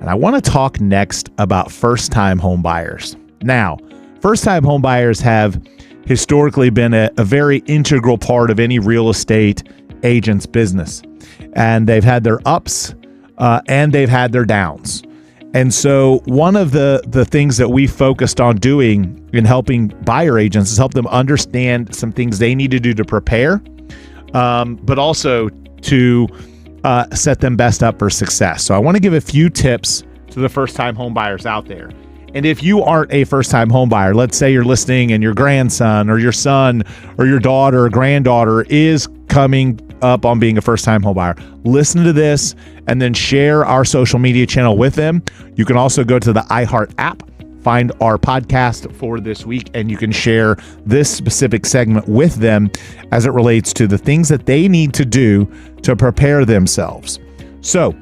And I want to talk next about first-time home buyers. Now, first-time home buyers have historically been a very integral part of any real estate agent's business. And they've had their ups and they've had their downs. And so one of the things that we focused on doing in helping buyer agents is help them understand some things they need to do to prepare, but also to set them best up for success. So I want to give a few tips to the first-time home buyers out there. And if you aren't a first-time home buyer, let's say you're listening and your grandson or your son or your daughter or granddaughter is coming up on being a first-time home buyer, listen to this and then share our social media channel with them. You can also go to the iHeart app, find our podcast for this week, and you can share this specific segment with them as it relates to the things that they need to do to prepare themselves. So,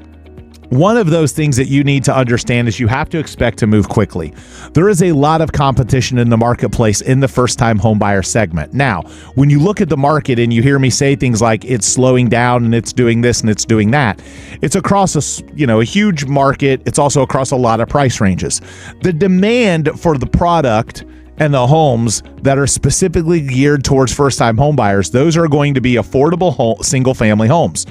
one of those things that you need to understand is you have to expect to move quickly. There is a lot of competition in the marketplace in the first-time home buyer segment. Now, when you look at the market and you hear me say things like it's slowing down and it's doing this and it's doing that, it's across a huge market. It's also across a lot of price ranges. The demand for the product and the homes that are specifically geared towards first-time home buyers, those are going to be affordable single-family homes.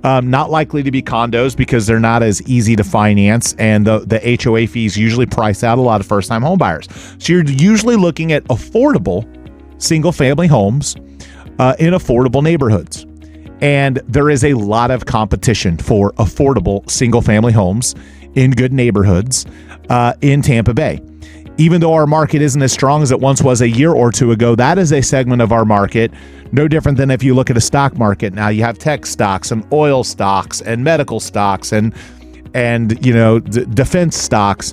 Not likely to be condos because they're not as easy to finance, and the HOA fees usually price out a lot of first-time home buyers. So you're usually looking at affordable single-family homes in affordable neighborhoods. And there is a lot of competition for affordable single-family homes in good neighborhoods in Tampa Bay. Even though our market isn't as strong as it once was a year or two ago, that is a segment of our market, no different than if you look at a stock market. Now you have tech stocks and oil stocks and medical stocks and defense stocks.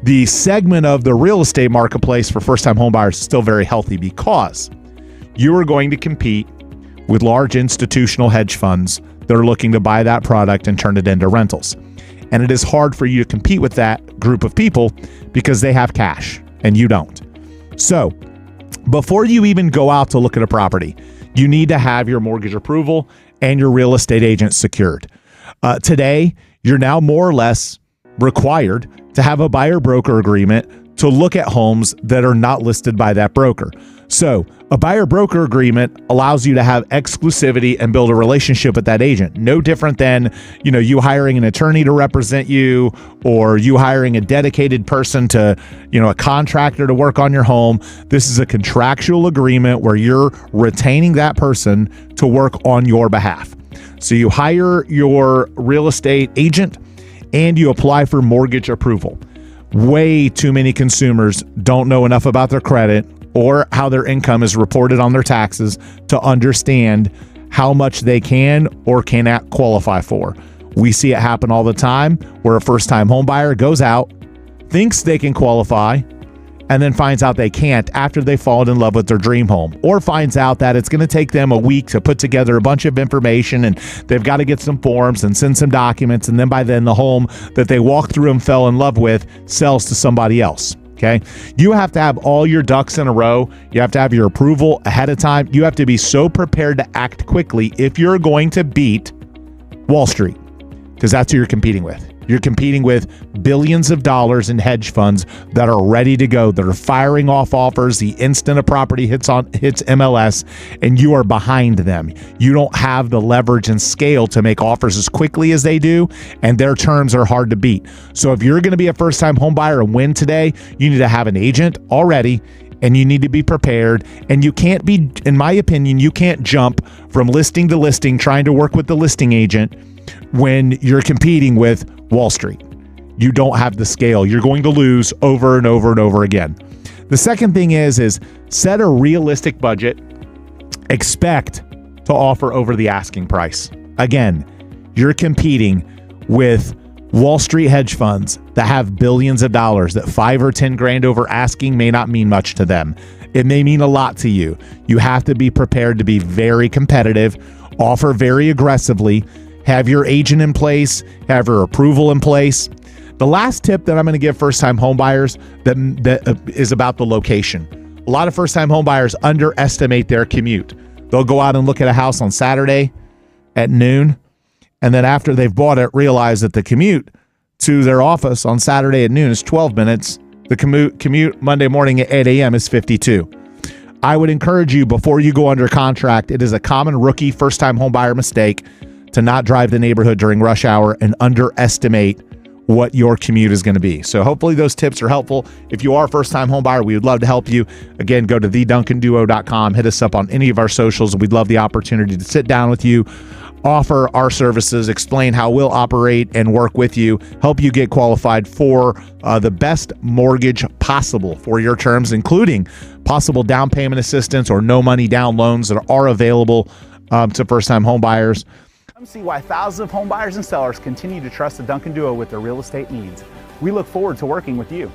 The segment of the real estate marketplace for first-time home buyers is still very healthy because you are going to compete with large institutional hedge funds that are looking to buy that product and turn it into rentals. And it is hard for you to compete with that group of people because they have cash and you don't. So before you even go out to look at a property, you need to have your mortgage approval and your real estate agent secured. Today, you're now more or less required to have a buyer broker agreement to look at homes that are not listed by that broker. So a buyer broker agreement allows you to have exclusivity and build a relationship with that agent. No different than, you hiring an attorney to represent you or you hiring a dedicated person to, a contractor to work on your home. This is a contractual agreement where you're retaining that person to work on your behalf. So you hire your real estate agent and you apply for mortgage approval. Way too many consumers don't know enough about their credit or how their income is reported on their taxes to understand how much they can or cannot qualify for. We see it happen all the time where a first-time home buyer goes out, thinks they can qualify, and then finds out they can't after they've fallen in love with their dream home, or finds out that it's going to take them a week to put together a bunch of information and they've got to get some forms and send some documents, and then by then the home that they walked through and fell in love with sells to somebody else. Okay. You have to have all your ducks in a row. You have to have your approval ahead of time. You have to be so prepared to act quickly if you're going to beat Wall Street, because that's who you're competing with. You're competing with billions of dollars in hedge funds that are ready to go, that are firing off offers the instant a property hits MLS, and you are behind them. You don't have the leverage and scale to make offers as quickly as they do, and their terms are hard to beat. So if you're going to be a first-time home buyer and win today, you need to have an agent already, and you need to be prepared. And you can't be, in my opinion, you can't jump from listing to listing trying to work with the listing agent when you're competing with Wall Street. You don't have the scale. You're going to lose over and over and over again. The second thing is set a realistic budget. Expect to offer over the asking price. Again, you're competing with Wall Street hedge funds that have billions of dollars that 5 or 10 grand over asking may not mean much to them. It may mean a lot to you. You have to be prepared to be very competitive, offer very aggressively, have your agent in place, have your approval in place. The last tip that I'm going to give first-time home buyers that is about the location. A lot of first-time home buyers underestimate their commute. They'll go out and look at a house on Saturday at noon, and then after they've bought it, realize that the commute to their office on Saturday at noon is 12 minutes. The commute Monday morning at 8 a.m. is 52. I would encourage you, before you go under contract, it is a common rookie first-time homebuyer mistake to not drive the neighborhood during rush hour and underestimate what your commute is going to be. So hopefully those tips are helpful. If you are a first-time homebuyer, we would love to help you. Again, go to theduncanduo.com, hit us up on any of our socials. We'd love the opportunity to sit down with you, offer our services, explain how we'll operate and work with you, help you get qualified for the best mortgage possible for your terms, including possible down payment assistance or no money down loans that are available to first-time homebuyers. Come see why thousands of homebuyers and sellers continue to trust the Duncan Duo with their real estate needs. We look forward to working with you.